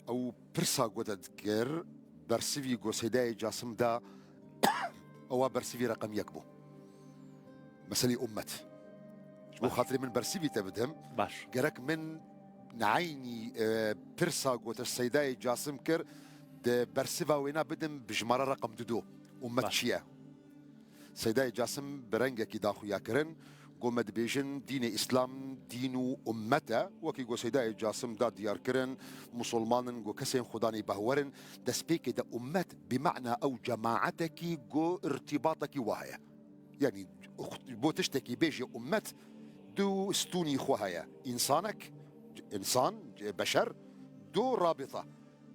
او برسا قدر برسيفي جو سيداي جاسم دا او برسيفي رقم يكبو مسألة أمت بو خاطري من برسيفي تبدهم باش قرك من نعيني برسا قوت السيداي جاسم كر برسيفا وينا بدم بجمارة رقم دودو أمت شيا سيداي جاسم برنجك داخو ياكرن قوم دبيجن دين إسلام دينو أمته وكي قو سيداي جاسم دا ديار كرن مسلمان قو كسين خداني بهورن دسبيك دا أمت بمعنى أو جماعتك قو ارتباطك وهايا يعني بو تشتكي بيجي أمت دو ستوني خواهايا إنسانك إنسان بشر دو رابطة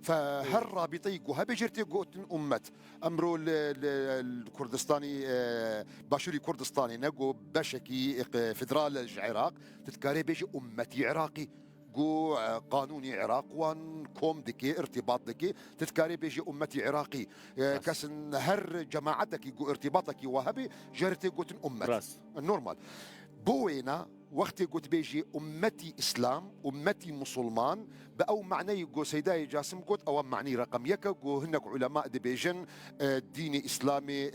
فهر رابطي جوها بجرتي جوتن أمت أمرو الكردستاني باشوري كردستاني نجو بشكي فدرال العراق تتكاري بيجي أمتي عراقي جو قانوني عراق وان كوم دكي ارتباط دكي تتكاري بيجي أمتي عراقي كاسن هر جماعتك جو ارتباطك وهبي جرتي جوتن أمت النورمال بوينا وقت قلت بيجي أمتي إسلام أمتي مسلمان بأو معني يقول سيداي جاسم قلت أو معني رقم يكا قو هناك علماء دي بيجن ديني إسلامي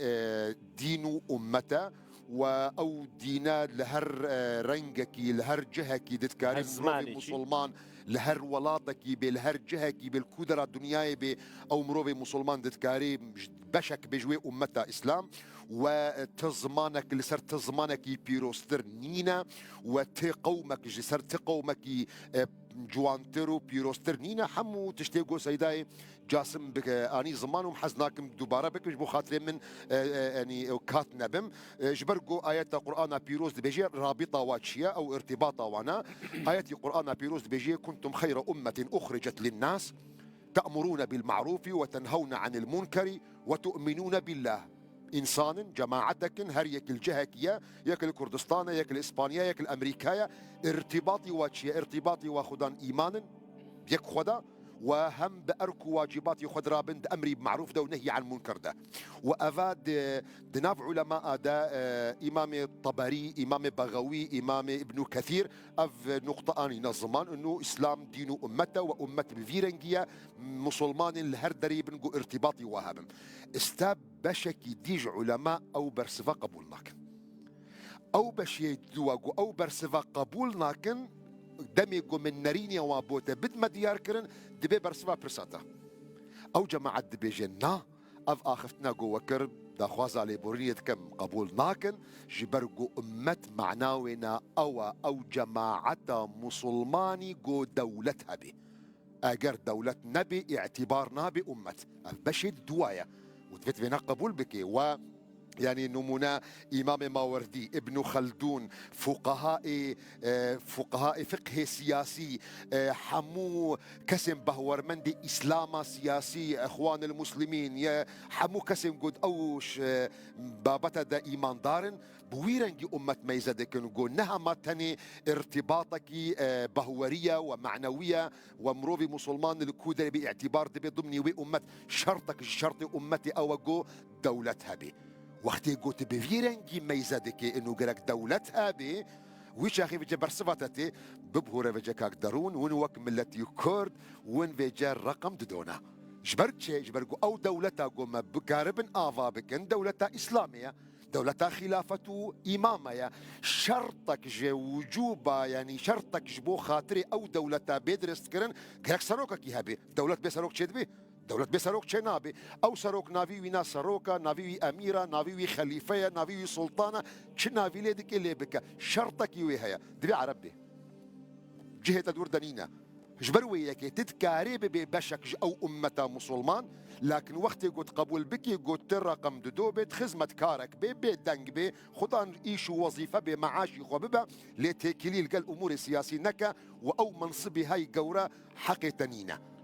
دينو أمتا أو دينا لهر رنجكي لهر جهكي دتكاري مروفي مسلمان لهر ولاتكي بالهر جهكي بالكودرة دنياي بي أو مروفي مسلمان دتكاري بشك بجوي أمتا إسلام وتزمانك لسر تزمانك بيروستر نينا وتي قومك جسر تقومك جوانترو بيروستر نينا حمو تشتيقو سيداي جاسم بك اني زمانهم حزناكم دوباره بك بو خاطر من يعني كات نبم جبرقو ايات القران بيروز بيجي رابطه واتشيا او ارتباطه وانا ايات القران بيروز بيجي كنتم خير امه اخرجت للناس تأمرون بالمعروف وتنهون عن المنكر وتؤمنون بالله إنسان جماعتك هريك الجهكية يك الكردستان يك الإسبانيا يك الأمريكاية ارتباطي واتشيا ارتباطي وخدان إيمان بيك خدا وهم بأركو واجباتي خد رابند أمري بمعروف ده ونهي عن منكر ده وأفاد دناف علماء ده إمام الطبري إمام بغوي إمام ابن كثير أف نقطة آني نظمان أنه إسلام دين أمته وأمة بفيرنجية مسلمان الهردري بنقو ارتباطي وهابم استاب بشكي ديج علماء أو برسفا قبولناك أو بشي دواغو أو برسفا قبولناكن دميقو من نرينيا وابوتا بد ما ديار كرن دبي برسفا برساتا او جماعة دبي جنا اف اخفتنا قو وكر دا خوازا ليبورينية كم قبول ناكن جبرقو امت معناونا او جماعة مسلماني قو دولتها بي اگر دولت نبي اعتبارنا بأمت اف بشد دوايا ودفت بينا قبول بكي و يعني نمونا إمام ماوردي ابن خلدون فقهاء فقه سياسي حمو كسم بهورمندي إسلام سياسي إخوان المسلمين يا حمو كسم قد أوش بابتا دا إيمان دارن بويرنجي أمة ميزدك نقول نهما تاني ارتباطك بهورية ومعنوية ومروفي مسلمان الكودة باعتبار دبي ضمني وأمة شرطك شرط أمتي أو دولتها بي وقتی گوت بفیرنگی میزده که انو گرک دولت هابی ویش اخی وجه برسفتتی ببهوره وجه کاک درون ون وک ملتی کرد ون وجه رقم ددونا جبرد چه جبرگو او دولتا قوم بكاربن آفا بكن دولتا إسلامية دولتا خلافة إمامية شرطك جي وجوبا يعني شرطك جبو خاطري أو دولتا بيدرست كرن كرك سروكا كي هابي دولت بي سروك چه دبي دولت بي سروك چه نابي أو سروك ناوي وينا سروكا ناوي وي أميرة ناوي وي خليفة ناوي وي سلطانة چه ناوي ليدك اللي بك شرطك يوي هيا دبي عرب دي جهة دور دنينا جبروي يكي تتكاري ببشك أو أمة مسلمان لكن وقت قد قبول بكي قد ترقم دودوبت خزمة كارك بي دنگ بي خطان إيشو وظيفة بمعاشي خببة لتكليل قال أمور السياسي نكا وأو منصبي هاي قورة حقي تنينة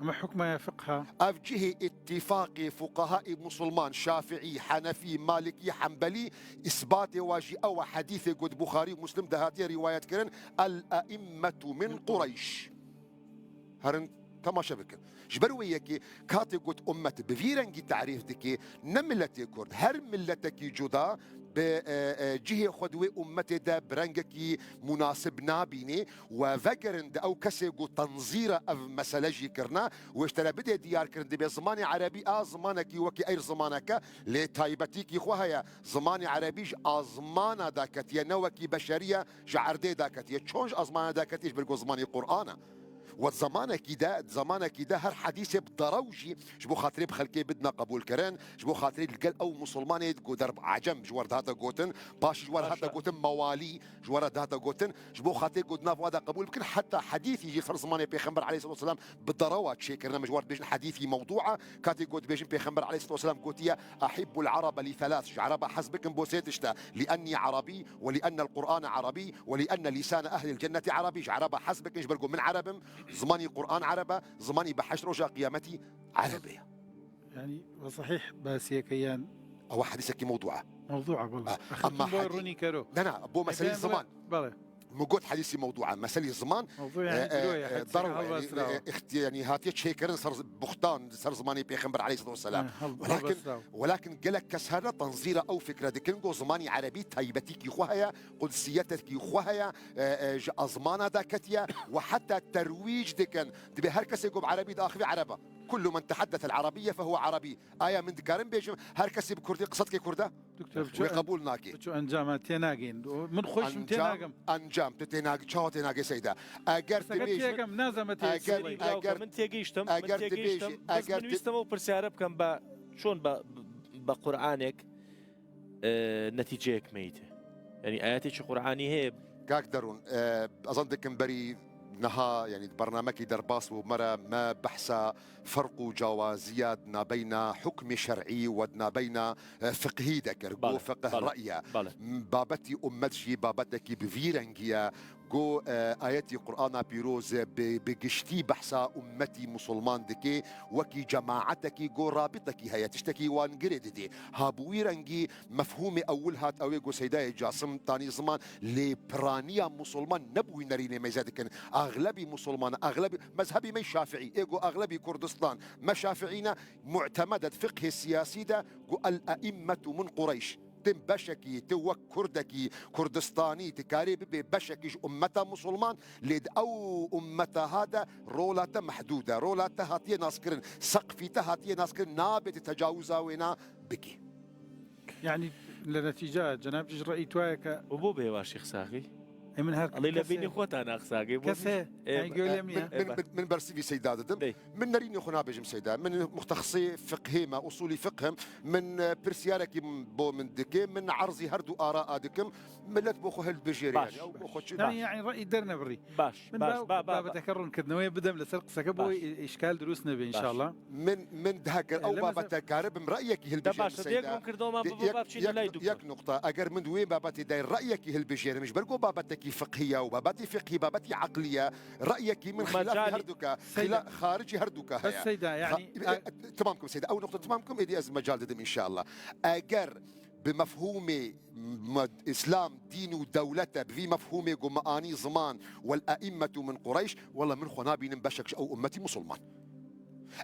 أما حكم فقهها أفجه اتفاق فقهاء مسلمان شافعي حنفي مالكي حنبلي إثبات واجي أو حديث قد بخاري مسلم دهاتي رواية كرن الأئمة من قريش هرن تماشا بكن جبرويكي كاتي قوت أمت بفيرنجي تعريف دكي نملتي كرد هر ملتكي جدا بجهة خدوة أمتي دا برنجكي مناسب نابيني وفكرند أو كسي قو تنظير أف مسألة كرنا واشترى بدي ديار كرند بزمان عربي زمانكي وكي أي زمانك لتايبتيكي خوهيا زمان عربي أزمان داكتيا نوكي بشرية جعردي داكتيا تشونج أزمان داكتيش بالقو زماني قرآن زمانك ده هر حديث بدروجي جبو خاطري بخلكي بدنا قبول كرن جبو خاطري القل او مسلماني تقو درب عجم جوار داتا قوتن باش جوار هاتا قوتن موالي جوار داتا قوتن جبو خاطري قدنا فوادا قبول بكن حتى حديث يجي فر زماني بيخمبر عليه الصلاه والسلام بالضروات شيكرنا مجوار بيجن حديثي موضوعه كاتي قوت بيجن بيخمبر عليه الصلاه والسلام قوتيا احب العرب لثلاث عرب حسبكم بوسيتشتا لاني عربي ولان القران عربي ولان لسان اهل الجنه عربي عرب حسبك جبركم من عرب زماني قرآن عربة زماني بحشر رجاء قيامتي عربية يعني وصحيح باسية كيان أو حديثك موضوعة والله أما روني كارو لا بو مسألة زمان مقود حديثي موضوعة مسألة زمان موضوع يعني ضروري يعني هاتيت شيكرن صار بختان صار زماني بيخمبر عليه الصلاة والسلام ولكن قالك كسهرة تنظيرة أو فكرة دكنجو زماني عربي تايبتيك يخوهيا قدسيتك يخوهيا أزمانة داكتيا وحتى الترويج دكن تبي هركس يقوم عربي داخل عربة كل من تحدث العربية فهو عربي آية من دكارن بيجم هركس بكردي قصتك كردة وقبول ناكي شو أنجام تناقين من خوش تناقم أنجام تتناقي شو تناقي سيدا أجر تبيج نازمت أجر من تيجيشتم بس من يستمو برسالة بكم با شون بقرآنك نتيجة ميتة يعني آياتي شو قرآني هي كاك درون أظن دكم بري نها يعني برنامجي درباس ومرة ما بحث فرق جوازيات بين حكم شرعي ودنا بين فقهي ذكر جو فقه رأي بابتي أمتجي بابتك بفيرنجيا جو آياتي قرآن بيروز بقشتي بحثا أمتي مسلمان دكي وكي جماعتك جو رابطك هيا تشتكي وانقرد دي هابويرنجي مفهوم أولها أوي جو سيداي جاسم تاني زمان لبرانيا مسلمان نبوي نريني ميزادك أغلبي مسلمان أغلبي مذهبي ما شافعي إيجو أغلبي كردستان ما شافعينا معتمدة فقه السياسي ده جو الأئمة من قريش تم بشكي توك كردكي كردستاني تكاريب بشكي أمتا مسلمان لد أو أمتا هذا رولات محدودة رولات هاتيه ناسكرن سقفي هاتيه ناسكرن نابت تجاوزا وينا بكي يعني لنتيجة جناب جج رأيت وايك وبو بيواشي خساقي من هالك الله يلبيني خوتا انا اخساقي كسه يقول من برسيفي سيداد دم من نريني خنا بجم سيدا من مختصي فقهي ما اصولي فقهم من برسيارك بو من دكي من عرضي هردو اراء دكم ملت بوخو هل بجيري يعني او بوخو يعني راي درنا بري باش باب تكرر كدنوي بدم لسرق سكبو اشكال دروسنا ان شاء الله من دهكر او باب تكارب من رايك هل بجيري سيدا يك نقطه اگر من وين بابتي داير رايك هل بجيري مش برقو بابتك فقهية وباباتي فقهي باباتي عقلية رأيك من خلاف هردوكا خارجي هردوكا بس سيدة يعني تمامكم سيدة أو نقطة تمامكم إدي أز مجال دم إن شاء الله أجر بمفهوم إسلام دين ودولته بفي مفهوم قمآني زمان والأئمة من قريش والله من خنابي نبشكش أو أمتي مسلمان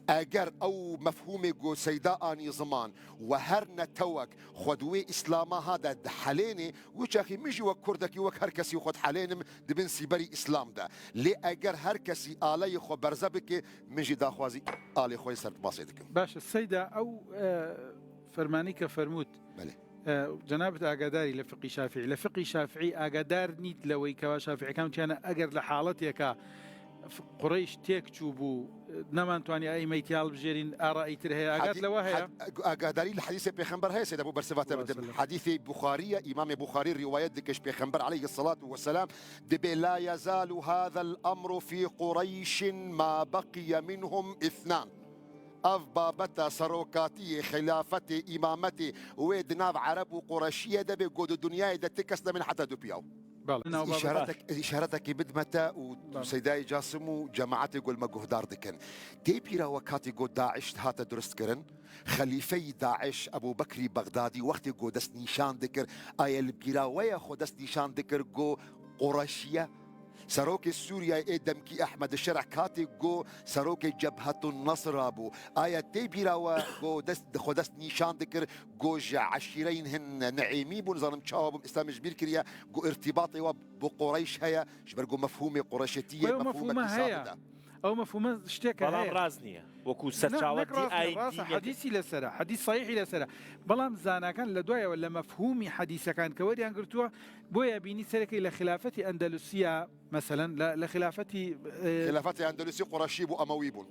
اگر او مفهوم جو سيدا اني زمان وهرنا توك خدوي اسلاما هذا حاليني وشاخي مجي وكردكي وك هركسي خد حالينم دبن سيبري اسلام ده لي اگر هركسي الي خو برزبك مجي داخوازي الي خوي سرت باسيدك باش السيده او فرمانيك فرموت بله جنابة أقداري لفقي شافعي أقدار نيت لوي كوا شافعي كانت أنا أقر لحالتك قريش تيك تشوبو نمان تواني أي ميتيال بجيرين آرائي ترهي أقاد لواهي أقاداري الحديث بيخنبر هاي سيد أبو برسفات بدم حديث بخارية إمام بخاري رواية دكش بيخنبر عليه الصلاة والسلام دبي لا يزال هذا الأمر في قريش ما بقي منهم اثنان أف بابتا سروكاتي خلافة إمامتي ويدناف عرب وقرشية دبي قود الدنيا إذا تكسنا من حتى دبياو إشارتك بدمتا وسيداي جاسم وجماعتي يقول ما جهدار دكن تيبيرا وكاتي يقول داعش هاتا درست كرن خليفي داعش أبو بكر بغدادي وقت يقول دست نيشان ذكر آية البيرا ويا خو دست نيشان ذكر جو قرشية سروكي سوريا دمكي احمد الشرع كاتي جو سروكي جبهة النصر ابو آية تيبيرا جو دست خدست نيشان ذكر جو عشيرين هن نعيمي بون زرم تشاوب اسلام جبير كريا جو ارتباطي بقريش هيا جبرجو مفهومة قريشتية مفهومة هيا او مفهوم شتێکە بەڵام ڕاز نییە وەکو سەرچاوەتی ئایدی حەدیسی لەسرە حەدیث صحیحی لەسرە بەڵام زاناکان لە دوایەوە لە مەفهومی حەدیثەکان کە وەریان گرتووە بۆیە بینی سەرەکەی لە خلافەتی ئەندەلوسیا مثلا لە خلافەتی ئەندەلوسی قڕەشی بوو ئەمەوی بوون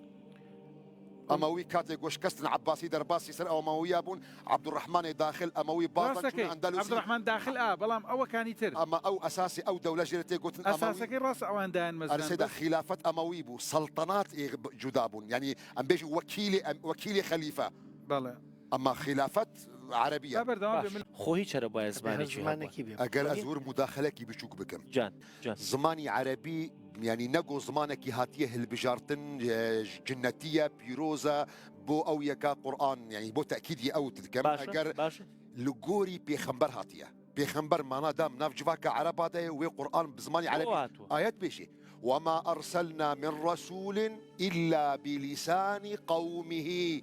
أموي كاتي قوش كستن عباسي درباسي سر أو أمويا بون عبد الرحمن داخل أموي باطن أندلسي عبد الرحمن داخل بلام أو كان يتر أما أو أساسي أو دولة جرتي قلت أساسي راس أوان دان مثلا أرسل خلافة أموي بو سلطنات جدابون يعني أم بيجي وكيل خليفة بلى أما خلافة عربية خوي شرا باي زماني أجل أزور مداخلة كي بشوك بكم جان زماني عربي يعني نقو زمانك هاتيه البجارتن جنتية بيروزة بو أو يكا قرآن يعني بو تأكيدي أو تذكر أجر لقوري بيخنبر هاتيه بيخنبر معنا دام ناف جفاك عرب هذا وقرآن بزماني عربي آيات بيشي وما أرسلنا من رسول إلا بلسان قومه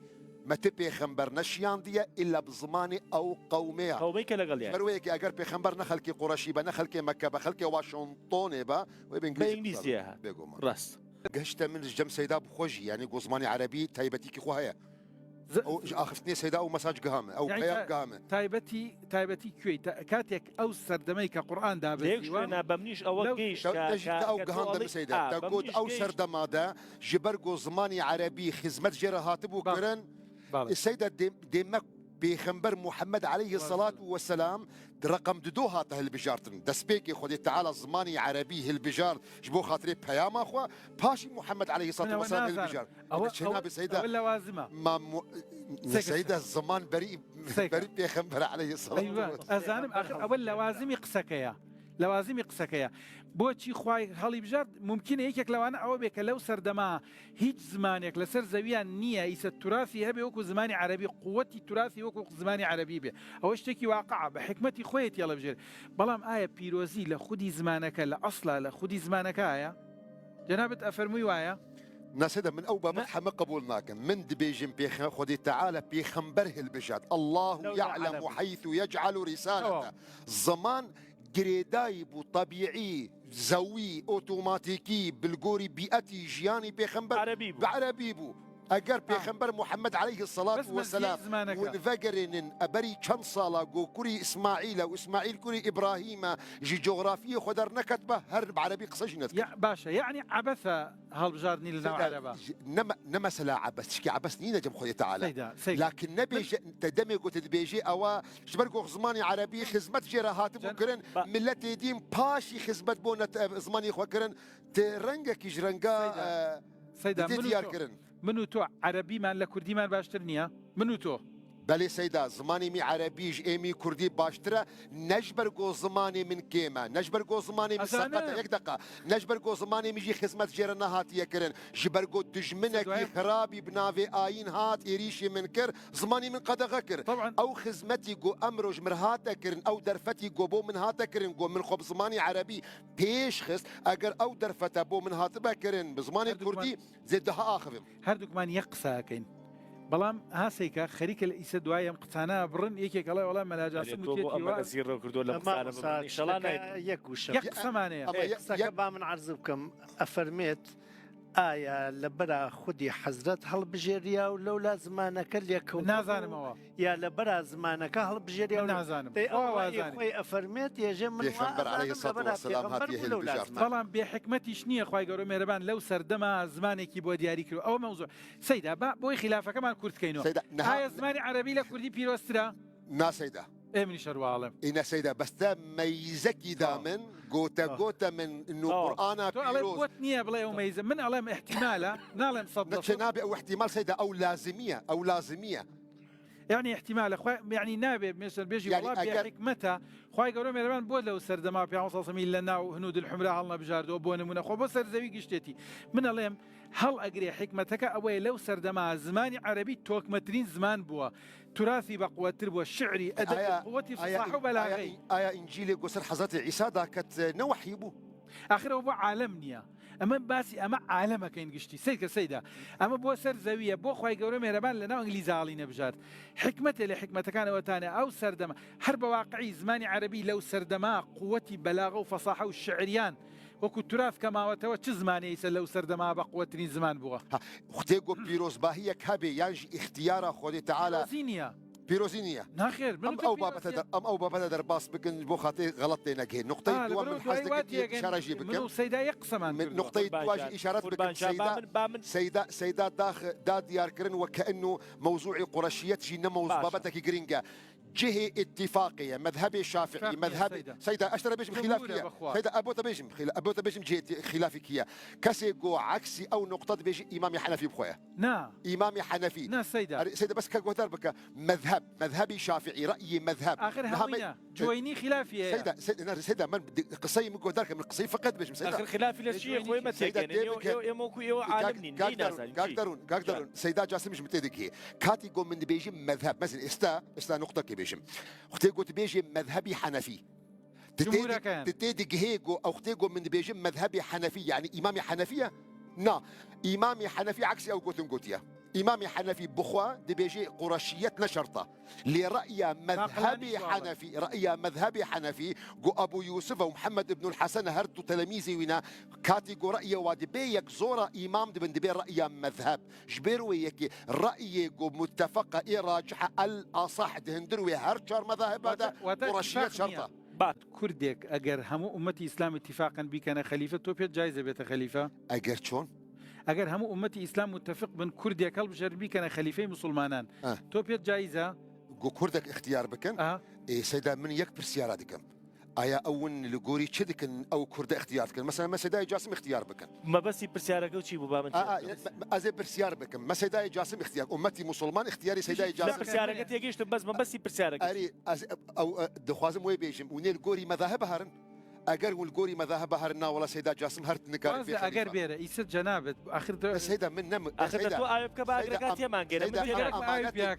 ما تبي خنبر نشيان دي إلا بزماني أو قومها قوميك لقل يعني مرويك أجر بخنبر نخلكي قرشي بنخلكي مكة بخلكي واشنطن با بإنجليزية راس قشت من الجم سيدا بخوجي يعني قزماني عربي تايبتيكي خوهايا أو آخفتني سيدا أو مساج قهامة أو يعني قيام قهامة تايبتي كوي كاتيك أو سردميك قرآن دابتي ليش أنا بمنيش أو جيش أو قهام دم سيدا تقول أو سردمادا جبر قزماني عربي خدمت جرهات بوكرن السيدة ديمك بخنبر محمد عليه الصلاة والسلام رقم ددو هاته البجارتن دسبيكي خدي تعالى زماني عربي البجار جبو خاطري بيام اخوة باشي محمد عليه الصلاة والسلام البجار شناب سيدة ولا وازمة ما سيدة الزمان بريء بخنبر عليه الصلاة والسلام أيوة أزانم آخر أول لوازم يقسكيا لوازم يقسكيا بۆچی خوای هەڵی بژار ممکنە یەکێک لەوانە ئەوە بێ کە لەو سەردەما هیچ زمانێک لەسەر زەویان نییە ئیسە توراسی هەبێ وەکو زمانی عەربی قووەتی توراسی وەکو زمانی عەربی بێ ئەوە شتێکی واقعە بە حکمەتی خۆیەتی هەڵە بژێر بەڵام ئایا پیرۆزی لە خودی زمانەکە لە ئەسڵا لە خودی زمانەکەیە جەنابەت ئەفەرمووی وایە ناسدا من أوبا مدحة قبول ناكن من دبيجن بيخ خدي تعالى بيخنبره البجاد الله يعلم حيث يجعل رسالته زمان جريداي بو طبيعي زوي اوتوماتيكي بالقوري بيئتي جياني بيخنبر بعربي بو اگر بيخنبر محمد عليه الصلاة والسلام وفقرن ابري كم صالة قو كوري اسماعيل واسماعيل كوري ابراهيم جي جغرافية خدر نكتبه هرب عربي قصجنت يا باشا يعني عبث هالبجارني لنا عربة نما سلا عبث شكي عبث نينا جم خدي تعالى سيدا. لكن نبي تدمي قلت البيجي او جبرقو زماني عربي خزمت جراهات بكرن ملتي ديم باشي خزمت بونا زماني خوكرن ترنجك جرنجا سيدا منو تو عربي مان لكردي مان باشتر نيا منو تو بلي سيدا زماني مي عربيج ايمي كردي باشترا نجبر قو زماني من كيما نجبر قو زماني من سقطة يك دقة نجبر قو زماني ميجي خدمت جيرنا هات يكرن جبر قو دجمنك خرابي بنافي آين هات يريشي من كر زماني من قدغة كر طبعا او خدمتي قو امرج مرهاتا كرن او درفتي قو بو من هاتا كرن قو من خب زماني عربي بيش خس اگر او درفتا بو من هاتبا كرن بزماني كردي زدها اخذم هردوك من يقساكين بەڵام هاسێکە خەریکە لە ئیسە دوایە قسانە بڕن یەکێک ئەڵێ وەڵام مەلاجاسم یەک قسەمانەیە قسەکە با من عەرز بکەم ئەفەرمێت ئایا لەبەرا خودی حەزرەت هەڵبژێریە و لەولا زمانەکە لێکەوت نازانمەوە یا لەبەرا زمانەکە هەڵبژێریە نازانم خۆی ئەفەرمێت ێژێ من بەڵام بێ حکمەتیش نییە خوای گەورە مێرەبان لەو سەردەما زمانێکی بۆ دیاری کرد ئەوە مەوزوع سەیدا بۆی خلافەکەمان کورتکەینەوە ئایا زمانی عەربی لە کوردی پیرۆسترا ناسەیدا امني شروالم إنا سيدا بس ده ميزكي دامن قوتا من إنه قرآن بيروز قوتني بلا يوم ميزة من علم احتماله نعلم صدق نتشنابي أو احتمال سيدا أو لازمية يعني احتمال أخوي يعني نابي مثل بيجي يعني والله بحكمتها خوي قالوا ميرمان بود لو سردما في عمص صميل لنا وهنود الحمراء هلنا بجاردو بون من أخو بس سرزوي قشتتي من علم هل أجري حكمتك أوي لو سردما زمان عربي توك مترين زمان بوا تراثي بقوة تربو الشعري أدب قوتي فصاح وبلاغي آية إنجيلي قصر حضرت عيسى ذاك نوحي بو آخر بۆ عالم نییە ئەمە باسی ئەمە عالەمەکەین گشتی سیدکە سەیدا ئەمە بۆ سەر زەویە بۆ خی گەورە مێرەبان لە ناو ئەنگلیزاڵی نەبژات حکمەتێ لە حکمەتەکانەوەتانە ئەو سەردەمە هەر بە واقعی زمانی عەربی لەو سەردەما قووەتی بەلاغە و فەساحە و شعریان وەکو تراث کەماوەتەوە چ زمانەیەسە لەو سەردەما بە قووەترین زمان بووە خدێگۆ پیرۆزباهیەک هەبێ یانژی اختیارە خۆی تەعالا نییە پیرۆزی نییە ناخێر ئەم ئەو بابەتە دەرباس بکەن بۆ خاطر غەڵەت لێ نەگەین نقطەی دووەم من حەز دەکەم ئیشارەژی بکەم سەیدا یەک قسەمان من نقطەی دواژی ئیشارەت بکەم سەیدا دا دیارکردن وكأنه موضوع قرشيتي نموز بابتك جرينجا جهة اتفاقية مذهب الشافعي مذهب سيدا أشترى بيجم خلافية سيدا أبو تبيجم جهة خلافية كسيجو عكسي أو نقطة بيجي إمام حنفي بخويا إمام حنفي سيدا بس كقدر بك مذهبي شافعي رأيي مذهب آخر هوية جويني خلافية سيدا من قصي من قدر من قصي فقط بيجم سيدا آخر خلافي للشيء خوي ما تيجي يموكو يو عالمني قدرون سيدا جاسم مش متدك هي كاتي جو من بيجي مذهب مثلا استا نقطة كي اختي قلت بيجي مذهبي حنفي تتيدي هيجو او اختي من بيجي مذهبي حنفي يعني امامي حنفيه امامي حنفي عكسي او قوتيا امامي حنفي بخوا دي بيجي قرشيه نشرطه لرأي مذهبي حنفي رأي مذهبي حنفي جو ابو يوسف ومحمد ابن الحسن هرتو تلاميذي وينا كاتي جو رأي وادي بيك زورا امام دي بندبي رأي مذهب جبيروي يكي رأي جو متفقه راجحه الاصح دهندروي هرشار مذاهب هذا قرشيه شرطه بعد كردك اگر همو امتي اسلام اتفاقا بكنا خليفه توبيت جايزه بيت خليفه اگر شلون اگر همو امتي اسلام متفق بن كردك قلب جربي كان خليفه مسلمانان توبيت جايزه جو كردك اختيار بكن إيه سيدا من يكبر سيارة دكم آيا أون لجوري شدكن أو كرد اختيار بكن مثلا ما سيدا جاسم اختيار بكن ما بس برسيارة قلت شيء بابا من أزي برسيار بكن ما سيدا جاسم اختيار أمتي مسلمان اختياري سيدا جاسم لا برسيارة قلت يجيش بس ما بس برسيارة أري أو دخوازم وين بيجم ونيل جوري مذاهب هرن اگر والجوري مذاهب هرنا ولا سيدا جاسم هرت نكار في اگر بيره يصير جنابه اخر سيدا من نم اخر تو ايب كباغرقات يا مانجر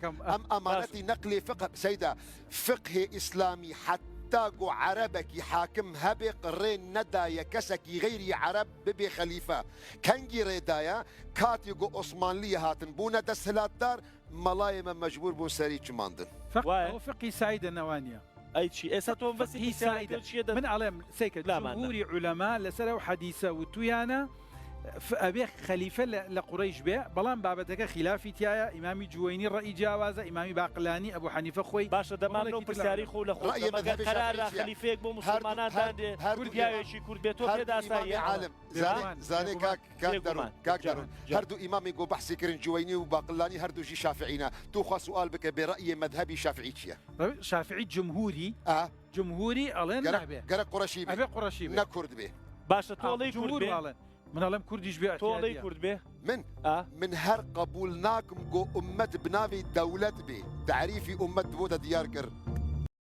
ام امانتي نقلي فقه سيدا فقه اسلامي حتى جو عربك حاكم هبق رين ندايا كسكي غيري عرب ببي خليفه كنجي ريدايا كاتيجو عثمانلي هاتن بونا دسلات دار ملايم مجبور بو سري چماندن فقه سعيد النوانيه اي شيء اساتهم بس هي سعيده من علم سيكت جمهوري علماء لسره حديثه وتويانا أبي خليفة لقريش بيع بلان بابتك خلافي تيايا إمامي جويني الرأي جاوازة إمامي باقلاني أبو حنيفة خوي باشا دمان نو برسياري خو لخو رأي مذهب قرار خليفة بو مسلمانات كرد يايشي كرد بيتو كده سايا عالم زاني كاك هردو إمامي جو بحثي كرن جويني وباقلاني هردو جي شافعينا توخا سؤال بك برأي مذهبي شافعي تشيا شافعي جمهوري جمهوري ألين نعبه قرا قرشي أبي قرشي نكرد به باشا تولي كرد به من علم كرديش بيع تولي كرد به من هر قبولناكم جو أمة بنافي دولة به تعريفي أمة بودا ديار كر